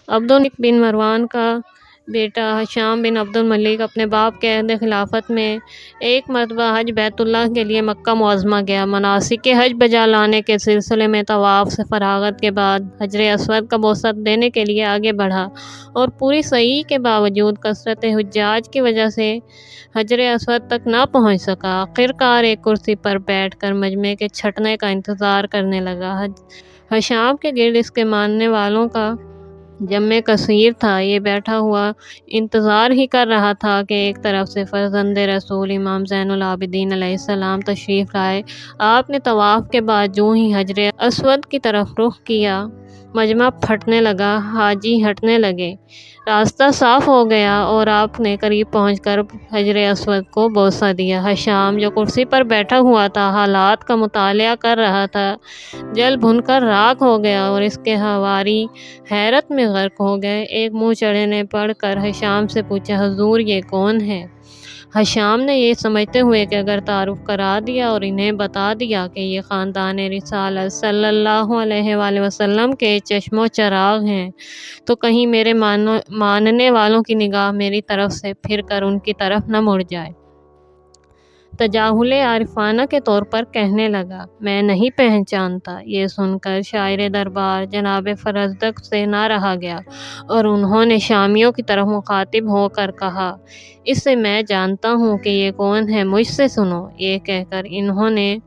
عبد الملک بن مروان کا بیٹا ہشام بن عبد الملک اپنے باپ کے عہد خلافت میں ایک مرتبہ حج بیت اللہ کے لیے مکہ معظمہ گیا۔ مناسک حج بجا لانے کے سلسلے میں طواف سے فراغت کے بعد حجر اسود کا بوسہ دینے کے لیے آگے بڑھا اور پوری سعی کے باوجود کثرت حجاج کی وجہ سے حجر اسود تک نہ پہنچ سکا۔ آخرکار ایک کرسی پر بیٹھ کر مجمع کے چھٹنے کا انتظار کرنے لگا۔ ہشام کے گرد اس کے ماننے والوں کا جمع کثیر تھا۔ یہ بیٹھا ہوا انتظار ہی کر رہا تھا کہ ایک طرف سے فرزند رسول امام زین العابدین علیہ السلام تشریف لائے۔ آپ نے طواف کے بعد جو ہی حجر اسود کی طرف رخ کیا، مجمع پھٹنے لگا، حاجی ہٹنے لگے، راستہ صاف ہو گیا اور آپ نے قریب پہنچ کر حجر اسود کو بوسہ دیا۔ ہشام جو کرسی پر بیٹھا ہوا تھا، حالات کا مطالعہ کر رہا تھا، جل بھن کر راکھ ہو گیا اور اس کے حواری حیرت میں غرق ہو گئے۔ ایک منہ چڑھے نے پڑھ کر ہشام سے پوچھا، حضور یہ کون ہے؟ ہشام نے یہ سمجھتے ہوئے کہ اگر تعارف کرا دیا اور انہیں بتا دیا کہ یہ خاندان رسالت صلی اللہ علیہ وآلہ وسلم کے چشم و چراغ ہیں تو کہیں میرے ماننے والوں کی نگاہ میری طرف سے پھر کر ان کی طرف نہ مڑ جائے۔ تجاہل عارفانہ کے طور پر کہنے لگا، میں نہیں پہچانتا۔ یہ سن کر شاعر دربار جناب فرزدق سے نہ رہا گیا اور انہوں نے شامیوں کی طرف مخاطب ہو کر کہا، اس سے میں جانتا ہوں کہ یہ کون ہے، مجھ سے سنو۔ یہ کہہ کر انہوں نے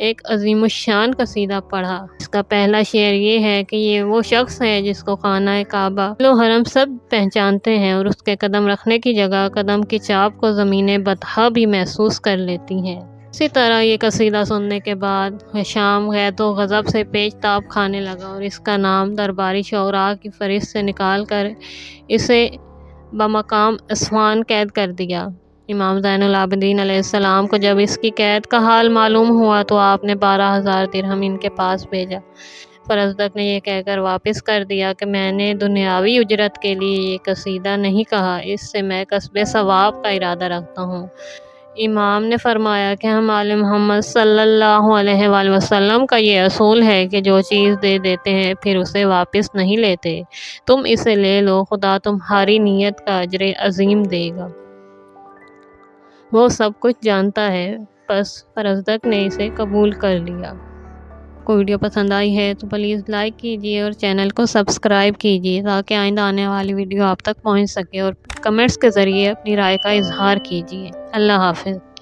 ایک عظیم الشان قصیدہ پڑھا۔ اس کا پہلا شعر یہ ہے کہ یہ وہ شخص ہے جس کو خانہ کعبہ اہل و حرم سب پہچانتے ہیں اور اس کے قدم رکھنے کی جگہ قدم کی چاپ کو زمین بطحا بھی محسوس کر لیتی ہے۔ اسی طرح یہ قصیدہ سننے کے بعد ہشام غیظ و غضب سے پیچ تاب کھانے لگا اور اس کا نام درباری شعراء کی فہرست سے نکال کر اسے بمقام اسوان قید کر دیا۔ امام زین العابدین علیہ السلام کو جب اس کی قید کا حال معلوم ہوا تو آپ نے 12,000 درہم ان کے پاس بھیجا۔ فرزدق نے یہ کہہ کر واپس کر دیا کہ میں نے دنیاوی اجرت کے لیے یہ قصیدہ نہیں کہا، اس سے میں کسب ثواب کا ارادہ رکھتا ہوں۔ امام نے فرمایا کہ ہم آل محمد صلی اللہ علیہ وآلہ وسلم کا یہ اصول ہے کہ جو چیز دے دیتے ہیں پھر اسے واپس نہیں لیتے، تم اسے لے لو، خدا تمہاری نیت کا اجر عظیم دے گا۔ وہ سب کچھ جانتا ہے۔ بس فرزدق نے اسے قبول کر لیا۔ کو ویڈیو پسند آئی ہے تو پلیز لائک کیجیے اور چینل کو سبسکرائب کیجیے تاکہ آئندہ آنے والی ویڈیو آپ تک پہنچ سکے اور کمنٹس کے ذریعے اپنی رائے کا اظہار کیجیے۔ اللہ حافظ۔